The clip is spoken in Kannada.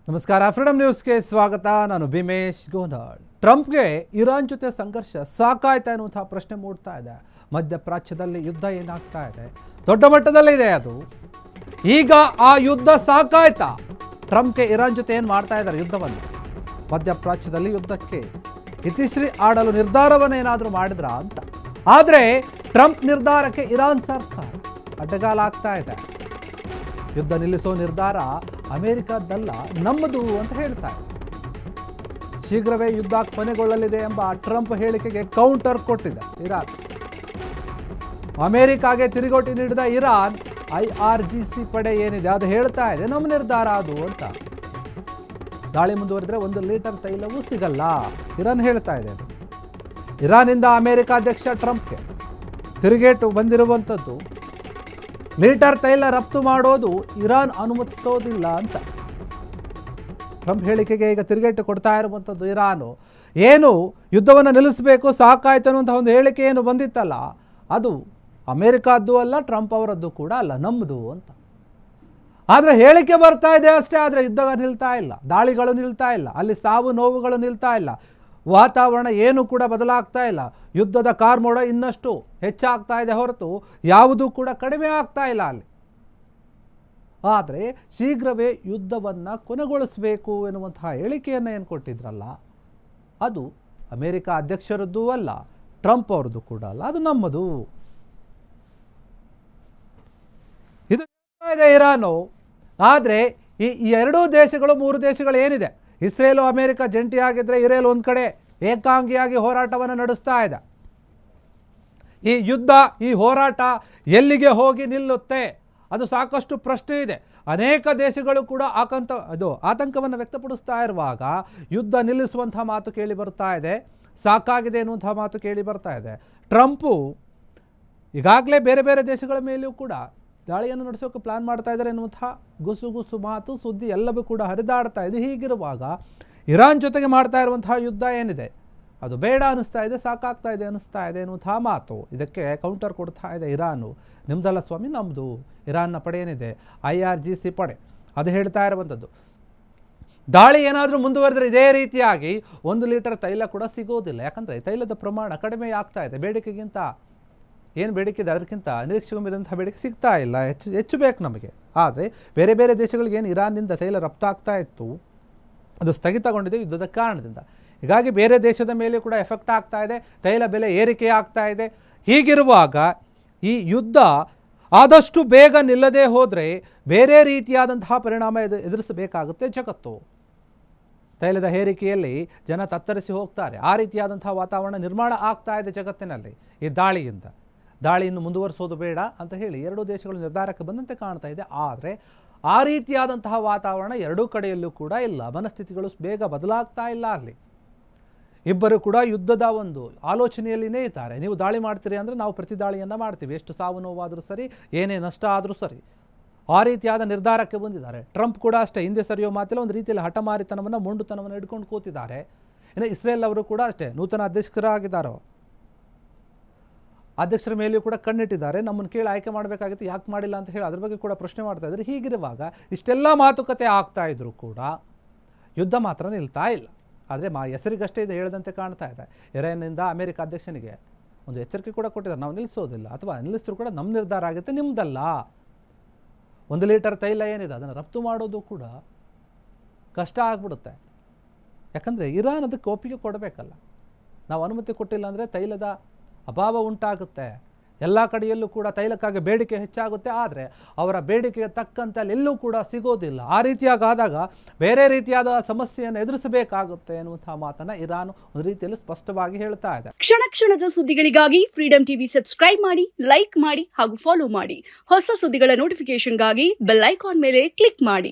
ನಮಸ್ಕಾರ, ಫ್ರೀಡಮ್ ನ್ಯೂಸ್ಗೆ ಸ್ವಾಗತ. ನಾನು ಭೀಮೇಶ್ ಗೋನಾಳ್. ಟ್ರಂಪ್ಗೆ ಇರಾನ್ ಜೊತೆ ಸಂಘರ್ಷ ಸಾಕಾಯ್ತಾ ಎನ್ನುವಂತಹ ಪ್ರಶ್ನೆ ಮೂಡ್ತಾ ಇದೆ. ಮಧ್ಯಪ್ರಾಚ್ಯದಲ್ಲಿ ಯುದ್ಧ ಏನಾಗ್ತಾ ಇದೆ, ದೊಡ್ಡ ಮಟ್ಟದಲ್ಲಿದೆ ಅದು. ಈಗ ಆ ಯುದ್ಧ ಸಾಕಾಯ್ತಾ? ಟ್ರಂಪ್ಗೆ ಇರಾನ್ ಜೊತೆ ಏನು ಮಾಡ್ತಾ ಇದ್ದಾರೆ ಯುದ್ಧವನ್ನು? ಮಧ್ಯಪ್ರಾಚ್ಯದಲ್ಲಿ ಯುದ್ಧಕ್ಕೆ ಇತಿಶ್ರೀ ಆಡಲು ನಿರ್ಧಾರವನ್ನೇನಾದರೂ ಮಾಡಿದ್ರಾ ಅಂತ. ಆದರೆ ಟ್ರಂಪ್ ನಿರ್ಧಾರಕ್ಕೆ ಇರಾನ್ ಸರ್ಕಾರ ಅಡ್ಡಗಾಲ ಆಗ್ತಾ ಇದೆ. ಯುದ್ಧ ನಿಲ್ಲಿಸೋ ನಿರ್ಧಾರ ಅಮೆರಿಕದ್ದಲ್ಲ, ನಮ್ಮದು ಅಂತ ಹೇಳ್ತಾರೆ. ಶೀಘ್ರವೇ ಯುದ್ಧ ಕೊನೆಗೊಳ್ಳಲಿದೆ ಎಂಬ ಟ್ರಂಪ್ ಹೇಳಿಕೆಗೆ ಕೌಂಟರ್ ಕೊಟ್ಟಿದೆ ಇರಾನ್. ಅಮೆರಿಕಾಗೆ ತಿರುಗೇಟು ನೀಡಿದ ಇರಾನ್ IRGC ಪಡೆ ಏನಿದೆ ಅದು ಹೇಳ್ತಾ ಇದೆ ನಮ್ಮ ನಿರ್ಧಾರ ಅದು ಅಂತ. ದಾಳಿ ಮುಂದುವರೆದ್ರೆ 1 ಲೀಟರ್ ತೈಲವೂ ಸಿಗಲ್ಲ, ಇರಾನ್ ಹೇಳ್ತಾ ಇದೆ. ಅದು ಇರಾನಿಂದ ಅಮೆರಿಕ ಅಧ್ಯಕ್ಷ ಟ್ರಂಪ್ಗೆ ತಿರುಗೇಟು ಬಂದಿರುವಂಥದ್ದು. ಲೀಟರ್ ತೈಲ ರಫ್ತು ಮಾಡೋದು ಇರಾನ್ ಅನುಮತಿಸೋದಿಲ್ಲ ಅಂತ ಟ್ರಂಪ್ ಹೇಳಿಕೆಗೆ ಈಗ ತಿರುಗೇಟು ಕೊಡ್ತಾ ಇರುವಂಥದ್ದು ಇರಾನು. ಏನು ಯುದ್ಧವನ್ನು ನಿಲ್ಲಿಸಬೇಕು, ಸಾಕಾಯ್ತು ಅನ್ನುವಂಥ ಒಂದು ಹೇಳಿಕೆ ಏನು ಬಂದಿತ್ತಲ್ಲ, ಅದು ಅಮೆರಿಕದ್ದು ಅಲ್ಲ, ಟ್ರಂಪ್ ಅವರದ್ದು ಕೂಡ ಅಲ್ಲ, ನಮ್ಮದು ಅಂತ. ಆದರೆ ಹೇಳಿಕೆ ಬರ್ತಾ ಇದೆ ಅಷ್ಟೇ, ಆದರೆ ಯುದ್ಧ ನಿಲ್ತಾ ಇಲ್ಲ, ದಾಳಿಗಳು ನಿಲ್ತಾ ಇಲ್ಲ, ಅಲ್ಲಿ ಸಾವು ನೋವುಗಳು ನಿಲ್ತಾ ಇಲ್ಲ, ವಾತಾವರಣ ಏನು ಕೂಡ ಬದಲಾಗ್ತಾ ಇಲ್ಲ. ಯುದ್ಧದ ಕಾರ್ಮೋಡ ಇನ್ನಷ್ಟು ಹೆಚ್ಚಾಗ್ತಾ ಇದೆ ಹೊರತು ಯಾವುದೂ ಕೂಡ ಕಡಿಮೆ ಆಗ್ತಾ ಇಲ್ಲ ಅಲ್ಲಿ. ಆದರೆ ಶೀಘ್ರವೇ ಯುದ್ಧವನ್ನು ಕೊನೆಗೊಳಿಸಬೇಕು ಎನ್ನುವಂತಹ ಹೇಳಿಕೆಯನ್ನು ಏನು ಕೊಟ್ಟಿದ್ರಲ್ಲ, ಅದು ಅಮೆರಿಕ ಅಧ್ಯಕ್ಷರದ್ದು ಅಲ್ಲ, ಟ್ರಂಪ್ ಅವರದ್ದು ಕೂಡ ಅಲ್ಲ, ಅದು ನಮ್ಮದು. ಇದು ಇದೆ ಇರಾನು. ಆದರೆ ಈ ಎರಡೂ ದೇಶಗಳು, 3 ದೇಶಗಳು ಏನಿದೆ, ಇಸ್ರೇಲು ಅಮೆರಿಕ ಜಂಟಿಯಾಗಿದ್ದರೆ ಇಸ್ರೇಲ್ ಒಂದು ಕಡೆ ಏಕಾಂಗಿಯಾಗಿ ಹೋರಾಟವನ್ನು ನಡೆಸ್ತಾ ಇದೆ. ಈ ಯುದ್ಧ, ಈ ಹೋರಾಟ ಎಲ್ಲಿಗೆ ಹೋಗಿ ನಿಲ್ಲುತ್ತೆ ಅದು ಸಾಕಷ್ಟು ಪ್ರಶ್ನೆ ಇದೆ. ಅನೇಕ ದೇಶಗಳು ಕೂಡ ಆತಂಕವನ್ನು ವ್ಯಕ್ತಪಡಿಸ್ತಾ ಇರುವಾಗ ಯುದ್ಧ ನಿಲ್ಲಿಸುವಂಥ ಮಾತು ಕೇಳಿ ಬರ್ತಾ ಇದೆ, ಸಾಕಾಗಿದೆ ಎನ್ನುವಂಥ ಮಾತು ಕೇಳಿ ಬರ್ತಾ ಇದೆ. ಟ್ರಂಪು ಈಗಾಗಲೇ ಬೇರೆ ಬೇರೆ ದೇಶಗಳ ಮೇಲೆಯೂ ಕೂಡ ದಾಳಿಯನ್ನು ನಡೆಸೋಕೆ ಪ್ಲಾನ್ ಮಾಡ್ತಾ ಇದ್ದಾರೆ ಎನ್ನುವಂಥ ಗುಸು ಮಾತು, ಸುದ್ದಿ ಎಲ್ಲವೂ ಕೂಡ ಹರಿದಾಡ್ತಾ ಇದೆ. ಹೀಗಿರುವಾಗ ಇರಾನ್ ಜೊತೆಗೆ ಮಾಡ್ತಾ ಇರುವಂತಹ ಯುದ್ಧ ಏನಿದೆ ಅದು ಬೇಡ ಅನ್ನಿಸ್ತಾ ಇದೆ, ಸಾಕಾಗ್ತಾ ಇದೆ ಅನ್ನಿಸ್ತಾ ಇದೆ ಎನ್ನುವಂಥ ಮಾತು. ಇದಕ್ಕೆ ಕೌಂಟರ್ ಕೊಡ್ತಾ ಇದೆ ಇರಾನು. ನಿಮ್ದಲ್ಲ ಸ್ವಾಮಿ, ನಮ್ಮದು. ಇರಾನ್ನ ಪಡೆ ಏನಿದೆ IRGC ಪಡೆ, ಅದು ಹೇಳ್ತಾ ಇರುವಂಥದ್ದು. ದಾಳಿ ಏನಾದರೂ ಮುಂದುವರೆದರೆ ಇದೇ ರೀತಿಯಾಗಿ 1 ಲೀಟರ್ ತೈಲ ಕೂಡ ಸಿಗೋದಿಲ್ಲ. ಯಾಕಂದರೆ ತೈಲದ ಪ್ರಮಾಣ ಕಡಿಮೆ ಆಗ್ತಾ ಇದೆ. ಬೇಡಿಕೆಗಿಂತ ಏನು ಬೇಡಿಕೆ ಇದೆ ಅದಕ್ಕಿಂತ ನಿರೀಕ್ಷೆಗೂ ಮೀರಿದಂಥ ಬೇಡಿಕೆ ಸಿಗ್ತಾ ಇಲ್ಲ, ಹೆಚ್ಚು ಬೇಕು ನಮಗೆ. ಆದರೆ ಬೇರೆ ಬೇರೆ ದೇಶಗಳಿಗೆ ಏನು ಇರಾನ್ನಿಂದ ತೈಲ ರಫ್ತಾಗ್ತಾ ಇತ್ತು ಅದು ಸ್ಥಗಿತಗೊಂಡಿದೆ ಯುದ್ಧದ ಕಾರಣದಿಂದ. ಹೀಗಾಗಿ ಬೇರೆ ದೇಶದ ಮೇಲೆ ಕೂಡ ಎಫೆಕ್ಟ್ ಆಗ್ತಾ ಇದೆ, ತೈಲ ಬೆಲೆ ಏರಿಕೆ ಆಗ್ತಾ ಇದೆ. ಹೀಗಿರುವಾಗ ಈ ಯುದ್ಧ ಆದಷ್ಟು ಬೇಗ ನಿಲ್ಲದೆ ಹೋದರೆ ಬೇರೆ ರೀತಿಯಾದಂತಹ ಪರಿಣಾಮ ಎದುರಿಸಬೇಕಾಗುತ್ತೆ ಜಗತ್ತು. ತೈಲದ ಏರಿಕೆಯಲ್ಲಿ ಜನ ತತ್ತರಿಸಿ ಹೋಗ್ತಾರೆ. ಆ ರೀತಿಯಾದಂತಹ ವಾತಾವರಣ ನಿರ್ಮಾಣ ಆಗ್ತಾ ಇದೆ ಜಗತ್ತಿನಲ್ಲಿ ಈ ದಾಳಿಯಿಂದ. ದಾಳಿಯನ್ನು ಮುಂದುವರಿಸೋದು ಬೇಡ ಅಂತ ಹೇಳಿ ಎರಡೂ ದೇಶಗಳು ನಿರ್ಧಾರಕ್ಕೆ ಬಂದಂತೆ ಕಾಣ್ತಾ ಇದೆ. ಆದರೆ ಆ ರೀತಿಯಾದಂತಹ ವಾತಾವರಣ ಎರಡೂ ಕಡೆಯಲ್ಲೂ ಕೂಡ ಇಲ್ಲ. ಮನಸ್ಥಿತಿಗಳು ಬೇಗ ಬದಲಾಗ್ತಾ ಇಲ್ಲ. ಅಲ್ಲಿ ಇಬ್ಬರು ಕೂಡ ಯುದ್ಧದ ಒಂದು ಆಲೋಚನೆಯಲ್ಲಿನೇ ಇದ್ದಾರೆ. ನೀವು ದಾಳಿ ಮಾಡ್ತೀರಿ ಅಂದರೆ ನಾವು ಪ್ರತಿ ದಾಳಿಯನ್ನು ಮಾಡ್ತೀವಿ, ಎಷ್ಟು ಸಾವು ನೋವಾದರೂ ಸರಿ, ಏನೇ ನಷ್ಟ ಆದರೂ ಸರಿ, ಆ ರೀತಿಯಾದ ನಿರ್ಧಾರಕ್ಕೆ ಬಂದಿದ್ದಾರೆ. ಟ್ರಂಪ್ ಕೂಡ ಅಷ್ಟೇ, ಹಿಂದೆ ಸರಿಯೋ ಮಾತಿಲ್ಲ, ಒಂದು ರೀತಿಯಲ್ಲಿ ಹಠಮಾರಿತನವನ್ನು, ಮೊಂಡುತನವನ್ನು ಹಿಡ್ಕೊಂಡು ಕೂತಿದ್ದಾರೆ. ಇನ್ನು ಇಸ್ರೇಲ್ ಅವರು ಕೂಡ ಅಷ್ಟೇ, ನೂತನ ಅಧ್ಯಕ್ಷರಾಗಿದ್ದಾರೋ ಅಧ್ಯಕ್ಷರ ಮೇಲೆಯೂ ಕೂಡ ಕಣ್ಣಿಟ್ಟಿದ್ದಾರೆ. ನಮ್ಮನ್ನು ಕೇಳಿ ಆಯ್ಕೆ ಮಾಡಬೇಕಾಗಿತ್ತು, ಯಾಕೆ ಮಾಡಿಲ್ಲ ಅಂತ ಹೇಳಿ ಅದ್ರ ಬಗ್ಗೆ ಕೂಡ ಪ್ರಶ್ನೆ ಮಾಡ್ತಾ ಇದ್ದಾರೆ. ಹೀಗಿರುವಾಗ ಇಷ್ಟೆಲ್ಲ ಮಾತುಕತೆ ಆಗ್ತಾ ಇದ್ರು ಕೂಡ ಯುದ್ಧ ಮಾತ್ರ ನಿಲ್ತಾ ಇಲ್ಲ. ಆದರೆ ಹೆಸರಿಗಷ್ಟೇ ಇದು ಹೇಳದಂತೆ ಕಾಣ್ತಾ ಇದೆ. ಇರಾನ್ನಿಂದ ಅಮೆರಿಕ ಅಧ್ಯಕ್ಷನಿಗೆ ಒಂದು ಎಚ್ಚರಿಕೆ ಕೂಡ ಕೊಟ್ಟಿದ್ದಾರೆ, ನಾವು ನಿಲ್ಲಿಸೋದಿಲ್ಲ, ಅಥವಾ ನಿಲ್ಲಿಸಿದ್ರು ಕೂಡ ನಮ್ಮ ನಿರ್ಧಾರ ಆಗುತ್ತೆ, ನಿಮ್ಮದಲ್ಲ. 1 ಲೀಟರ್ ತೈಲ ಏನಿದೆ ಅದನ್ನು ರಫ್ತು ಮಾಡೋದು ಕೂಡ ಕಷ್ಟ ಆಗಿಬಿಡುತ್ತೆ. ಯಾಕಂದರೆ ಇರಾನ್ ಅದಕ್ಕೆ ಒಪ್ಪಿಗೆ ಕೊಡಬೇಕಲ್ಲ. ನಾವು ಅನುಮತಿ ಕೊಟ್ಟಿಲ್ಲ ಅಂದರೆ ತೈಲದ ಅಭಾವ ಉಂಟಾಗುತ್ತೆ. ಎಲ್ಲ ಕಡೆಯಲ್ಲೂ ಕೂಡ ತೈಲಕ್ಕಾಗಿ ಬೇಡಿಕೆ ಹೆಚ್ಚಾಗುತ್ತೆ. ಆದರೆ ಅವರ ಬೇಡಿಕೆಗೆ ತಕ್ಕಂತೆ ಅಲ್ಲೆಲ್ಲೂ ಕೂಡ ಸಿಗೋದಿಲ್ಲ. ಆ ರೀತಿಯಾಗಾದಾಗ ಬೇರೆ ರೀತಿಯಾದ ಸಮಸ್ಯೆಯನ್ನು ಎದುರಿಸಬೇಕಾಗುತ್ತೆ ಎನ್ನುವಂತಹ ಮಾತನ್ನು ಇರಾನ್ ಒಂದು ರೀತಿಯಲ್ಲಿ ಸ್ಪಷ್ಟವಾಗಿ ಹೇಳ್ತಾ ಇದೆ. ಕ್ಷಣ ಕ್ಷಣದ ಸುದ್ದಿಗಳಿಗಾಗಿ ಫ್ರೀಡಮ್ ಟಿವಿ ಸಬ್ಸ್ಕ್ರೈಬ್ ಮಾಡಿ, ಲೈಕ್ ಮಾಡಿ ಹಾಗೂ ಫಾಲೋ ಮಾಡಿ. ಹೊಸ ಸುದ್ದಿಗಳ ನೋಟಿಫಿಕೇಶನ್ಗಾಗಿ ಬೆಲ್ ಐಕಾನ್ ಮೇಲೆ ಕ್ಲಿಕ್ ಮಾಡಿ.